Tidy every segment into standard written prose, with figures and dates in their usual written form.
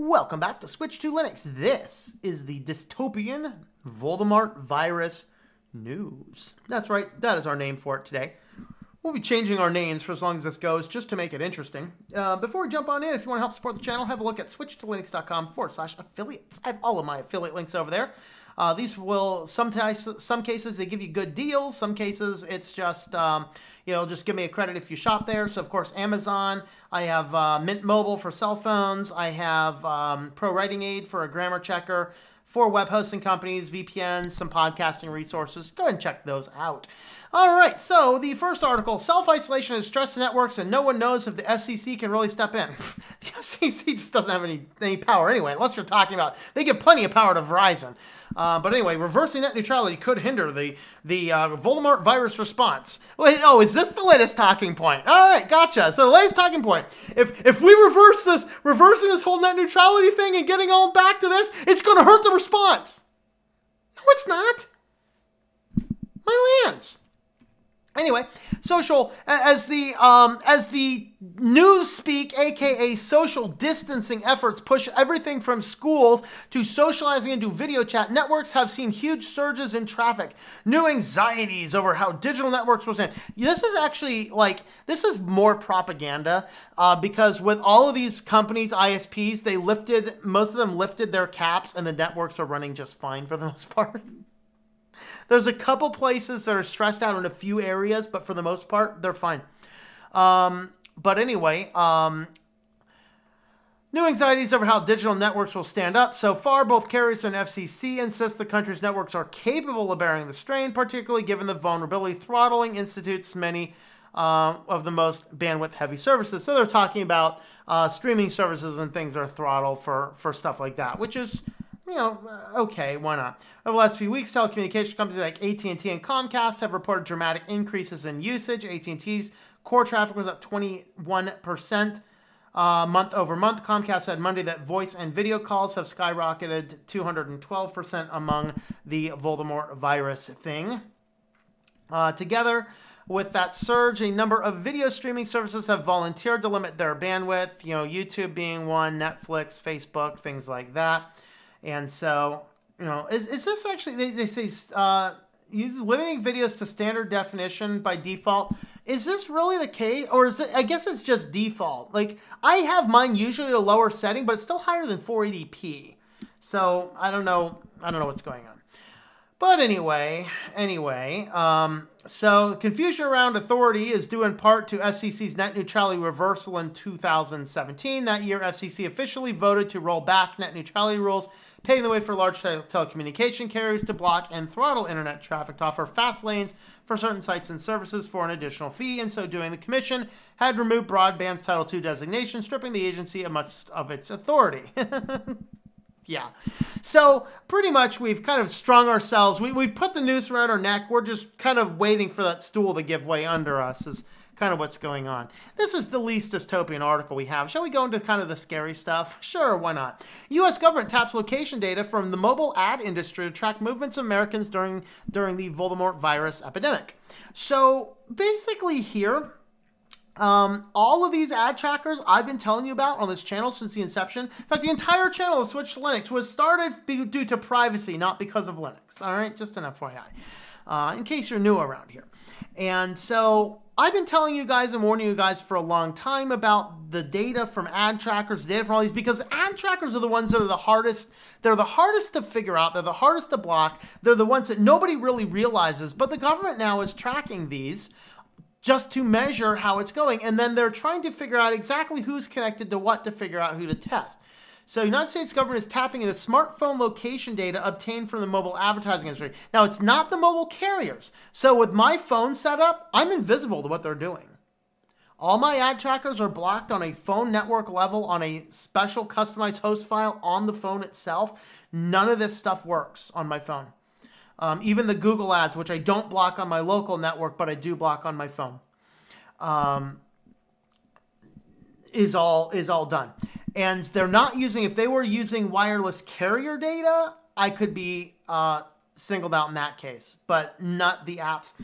Welcome back to Switch to Linux. This is the dystopian Voldemort virus news. That's right, that is our name for it today. We'll be changing our names for as long as this goes, just to make it interesting. Before we jump on in, if you want to help support the channel, have a look at switchedtolinux.com/affiliates. I have all of my affiliate links over there. These will, some cases they give you good deals. Some cases it's just, just give me a credit if you shop there. So of course, Amazon, I have Mint Mobile for cell phones. I have Pro Writing Aid for a grammar checker. 4 web hosting companies, VPNs, some podcasting resources. Go ahead and check those out. All right, so the first article, self-isolation has stressed networks and no one knows if the FCC can really step in. The FCC just doesn't have any power anyway, unless you're talking about, they give plenty of power to Verizon. But anyway, reversing net neutrality could hinder the Voldemort virus response. Wait, oh, is this the latest talking point? All right, gotcha. So the latest talking point, if we reversing this whole net neutrality thing and getting all back to this, it's going to hurt the response. No, it's not. My lands. Anyway, social, as the news speak, aka social distancing efforts push everything from schools to socializing into video chat, networks have seen huge surges in traffic. New anxieties over how digital networks will stand. This is actually this is more propaganda because with all of these companies, ISPs, most of them lifted their caps and the networks are running just fine for the most part. There's a couple places that are stressed out in a few areas, but for the most part, they're fine. But anyway, new anxieties over how digital networks will stand up. So far, both carriers and FCC insist the country's networks are capable of bearing the strain, particularly given the vulnerability throttling institutes many of the most bandwidth-heavy services. So they're talking about streaming services and things that are throttled for stuff like that, which is... okay, why not? Over the last few weeks, telecommunications companies like AT&T and Comcast have reported dramatic increases in usage. AT&T's core traffic was up 21% month over month. Comcast said Monday that voice and video calls have skyrocketed 212% among the Voldemort virus thing. Together with that surge, a number of video streaming services have volunteered to limit their bandwidth, YouTube being one, Netflix, Facebook, things like that. And so, is this actually, they say limiting videos to standard definition by default. Is this really the case? Or is it, I guess it's just default. I have mine usually at a lower setting, but it's still higher than 480p. So I don't know what's going on. But anyway, so confusion around authority is due in part to FCC's net neutrality reversal in 2017. That year, FCC officially voted to roll back net neutrality rules, paving the way for large telecommunication carriers to block and throttle internet traffic to offer fast lanes for certain sites and services for an additional fee. In so doing, the Commission had removed broadband's Title II designation, stripping the agency of much of its authority. Yeah. So pretty much we've kind of strung ourselves. We've put the noose around our neck. We're just kind of waiting for that stool to give way under us is kind of what's going on. This is the least dystopian article we have. Shall we go into kind of the scary stuff? Sure, why not? U.S. government taps location data from the mobile ad industry to track movements of Americans during the Voldemort virus epidemic. So basically here... all of these ad trackers I've been telling you about on this channel since the inception. In fact, the entire channel of Switch to Linux was started due to privacy, not because of Linux. All right, just an FYI, in case you're new around here. And so I've been telling you guys and warning you guys for a long time about the data from ad trackers, data from all these, because ad trackers are the ones that are the hardest. They're the hardest to figure out. They're the hardest to block. They're the ones that nobody really realizes. But the government now is tracking these just to measure how it's going. And then they're trying to figure out exactly who's connected to what to figure out who to test. So the United States government is tapping into smartphone location data obtained from the mobile advertising industry. Now, it's not the mobile carriers. So with my phone set up, I'm invisible to what they're doing. All my ad trackers are blocked on a phone network level on a special customized host file on the phone itself. None of this stuff works on my phone. Even the Google ads, which I don't block on my local network, but I do block on my phone, is all done. And they're not using, if they were using wireless carrier data, I could be singled out in that case, but not the apps.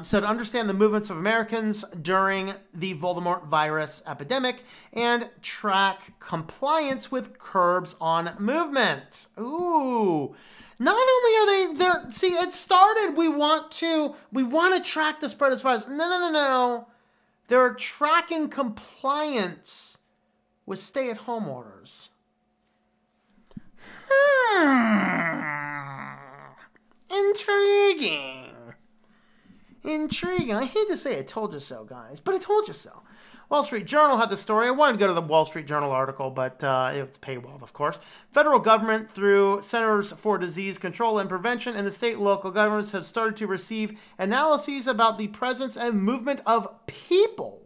So to understand the movements of Americans during the Voldemort virus epidemic and track compliance with curbs on movement. Ooh. Not only are they there, see, it started, we want to track the spread of virus. No. They're tracking compliance with stay-at-home orders. Intriguing. I hate to say I told you so, guys, but I told you so. Wall Street Journal had the story. I wanted to go to the Wall Street Journal article, but it's paywalled, of course. Federal government, through Centers for Disease Control and Prevention, and the state and local governments have started to receive analyses about the presence and movement of people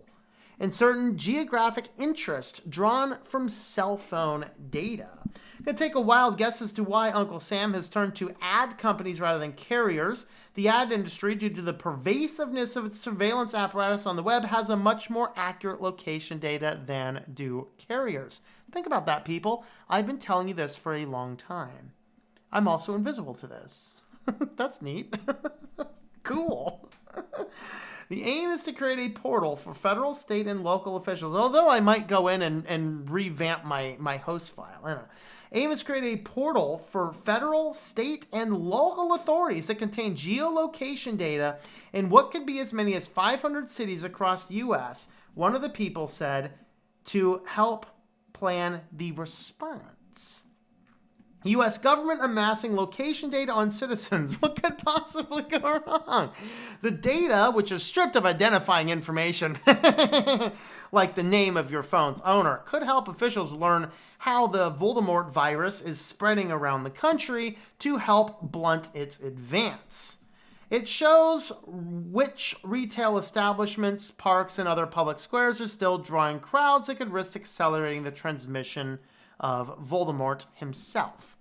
and certain geographic interest drawn from cell phone data. I'm going to take a wild guess as to why Uncle Sam has turned to ad companies rather than carriers. The ad industry, due to the pervasiveness of its surveillance apparatus on the web, has a much more accurate location data than do carriers. Think about that, people. I've been telling you this for a long time. I'm also invisible to this. That's neat. Cool. The aim is to create a portal for federal, state, and local officials, although I might go in and revamp my host file. I don't know. Aim is to create a portal for federal, state, and local authorities that contain geolocation data in what could be as many as 500 cities across the U.S., one of the people said, to help plan the response. U.S. government amassing location data on citizens. What could possibly go wrong? The data, which is stripped of identifying information, like the name of your phone's owner, could help officials learn how the Voldemort virus is spreading around the country to help blunt its advance. It shows which retail establishments, parks, and other public squares are still drawing crowds that could risk accelerating the transmission of Voldemort himself.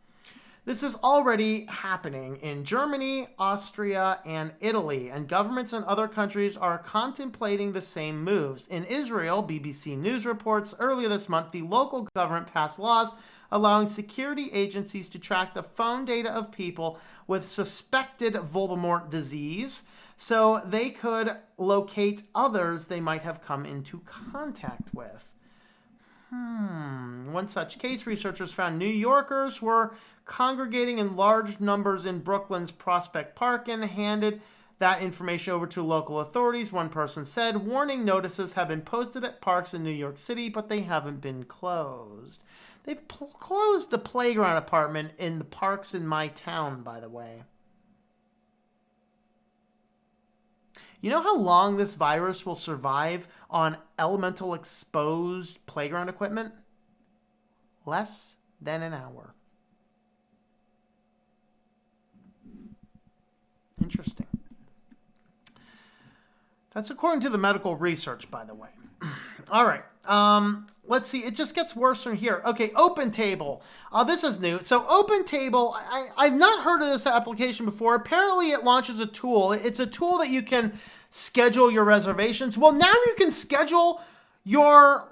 This is already happening in Germany, Austria, and Italy, and governments in other countries are contemplating the same moves. In Israel, BBC News reports earlier this month, the local government passed laws allowing security agencies to track the phone data of people with suspected Voldemort disease so they could locate others they might have come into contact with. One such case, researchers found New Yorkers were congregating in large numbers in Brooklyn's Prospect Park and handed that information over to local authorities. One person said, warning notices have been posted at parks in New York City, but they haven't been closed. They've closed the playground department in the parks in my town, by the way. You know how long this virus will survive on elemental exposed playground equipment? Less than an hour. Interesting. That's according to the medical research, by the way. All right. Let's see. It just gets worse from here. Okay, OpenTable. This is new. So OpenTable, I've not heard of this application before. Apparently it launches a tool. It's a tool that you can schedule your reservations. Well, now you can schedule your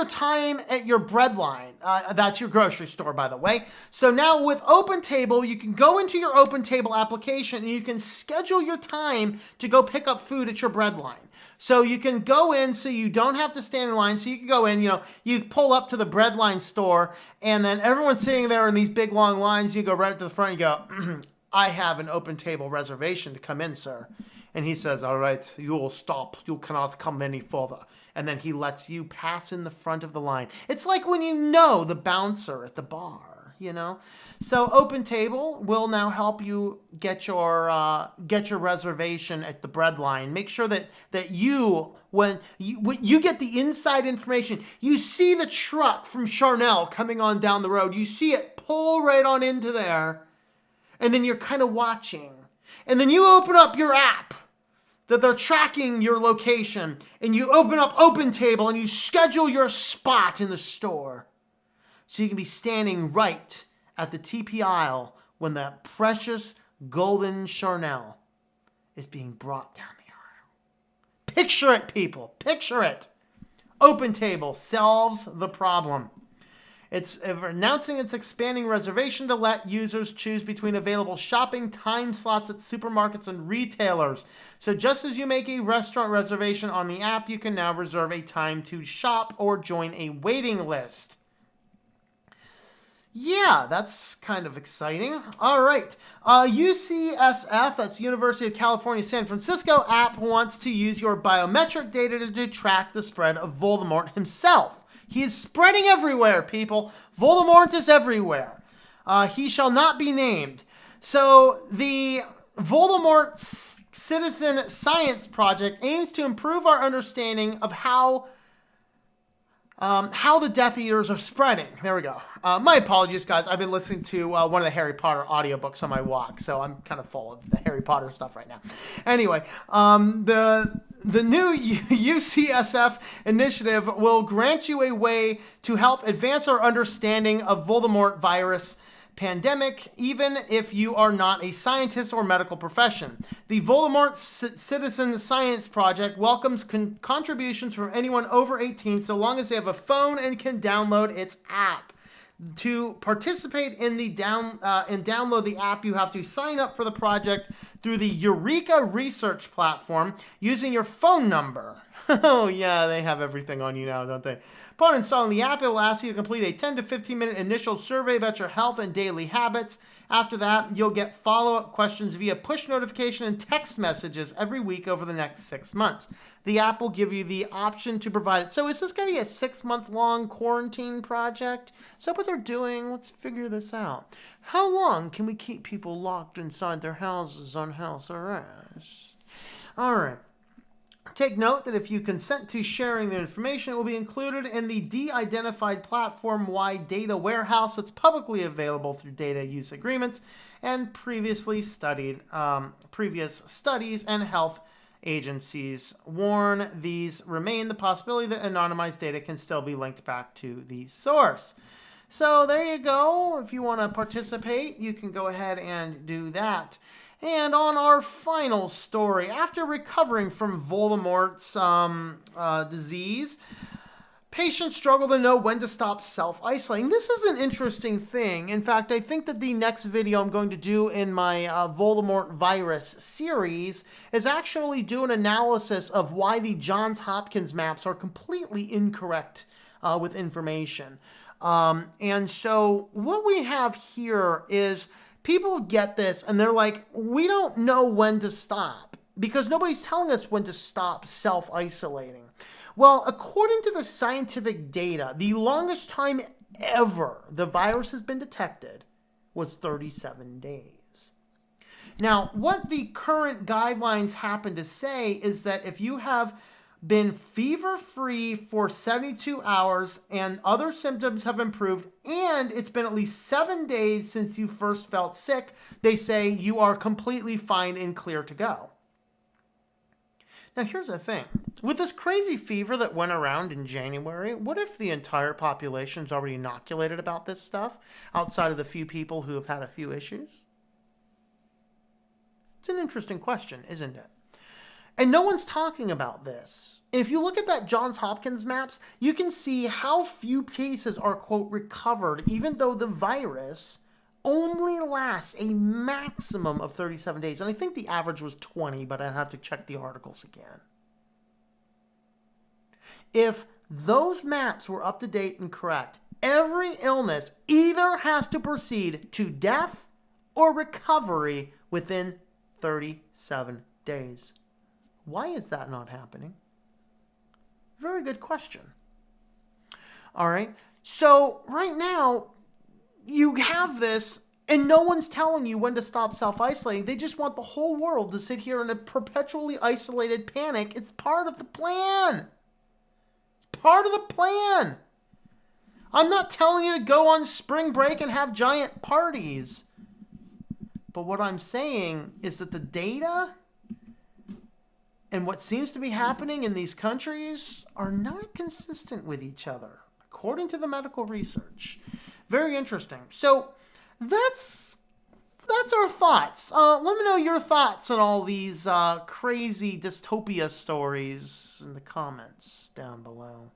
time at your bread line. That's your grocery store, by the way. So now with OpenTable, you can go into your OpenTable application and you can schedule your time to go pick up food at your bread line. So you can go in so you don't have to stand in line. So you can go in, you pull up to the bread line store and then everyone's sitting there in these big long lines. You go right to the front and you go, I have an OpenTable reservation to come in, sir. And he says, all right, you'll stop. You cannot come any further. And then he lets you pass in the front of the line. It's like when you know the bouncer at the bar, So OpenTable will now help you get your reservation at the bread line. Make sure that when you get the inside information, you see the truck from Charnel coming on down the road. You see it pull right on into there. And then you're kind of watching. And then you open up your app that they're tracking your location, and you open up OpenTable and you schedule your spot in the store. So you can be standing right at the TP aisle when that precious golden Charnel is being brought down the aisle. Picture it, people. Picture it. OpenTable solves the problem. It's announcing its expanding reservation to let users choose between available shopping time slots at supermarkets and retailers. So just as you make a restaurant reservation on the app, you can now reserve a time to shop or join a waiting list. Yeah, that's kind of exciting. All right. UCSF, that's University of California, San Francisco app wants to use your biometric data to track the spread of Voldemort himself. He is spreading everywhere, people. Voldemort is everywhere. He shall not be named. So the Voldemort Citizen Science Project aims to improve our understanding of how the Death Eaters are spreading. There we go. My apologies, guys. I've been listening to one of the Harry Potter audiobooks on my walk, so I'm kind of full of the Harry Potter stuff right now. Anyway, the new UCSF initiative will grant you a way to help advance our understanding of Voldemort virus pandemic, even if you are not a scientist or medical profession. The Voldemort Citizen Science Project welcomes contributions from anyone over 18 so long as they have a phone and can download its app. To participate in the and download the app, you have to sign up for the project through the Eureka Research platform using your phone number. Oh yeah, they have everything on you now, don't they? Upon installing the app, it will ask you to complete a 10 to 15 minute initial survey about your health and daily habits. After that, you'll get follow-up questions via push notification and text messages every week over the next 6 months. The app will give you the option to provide it. So is this going to be a 6-month-long quarantine project? Is that what they're doing? Let's figure this out. How long can we keep people locked inside their houses on house arrest? All right. Take note that if you consent to sharing the information, it will be included in the de-identified platform-wide data warehouse that's publicly available through data use agreements and previous studies and health agencies warn these remain the possibility that anonymized data can still be linked back to the source. So there you go. If you want to participate, you can go ahead and do that. And on our final story, after recovering from Voldemort's disease, patients struggle to know when to stop self-isolating. This is an interesting thing. In fact, I think that the next video I'm going to do in my Voldemort virus series is actually do an analysis of why the Johns Hopkins maps are completely incorrect with information. And so what we have here is people get this and they're like, we don't know when to stop because nobody's telling us when to stop self-isolating. Well, according to the scientific data, the longest time ever the virus has been detected was 37 days. Now, what the current guidelines happen to say is that if you have been fever-free for 72 hours and other symptoms have improved and it's been at least 7 days since you first felt sick, they say you are completely fine and clear to go. Now here's the thing. With this crazy fever that went around in January, what if the entire population's already inoculated about this stuff outside of the few people who have had a few issues? It's an interesting question, isn't it? And no one's talking about this. If you look at that Johns Hopkins maps, you can see how few cases are, quote, recovered, even though the virus only lasts a maximum of 37 days. And I think the average was 20, but I'd have to check the articles again. If those maps were up to date and correct, every illness either has to proceed to death or recovery within 37 days. Why is that not happening? Very good question. All right. So right now you have this and no one's telling you when to stop self-isolating. They just want the whole world to sit here in a perpetually isolated panic. It's part of the plan. It's part of the plan. I'm not telling you to go on spring break and have giant parties. But what I'm saying is that the data and what seems to be happening in these countries are not consistent with each other, according to the medical research. Very interesting. So that's our thoughts. Let me know your thoughts on all these crazy dystopia stories in the comments down below.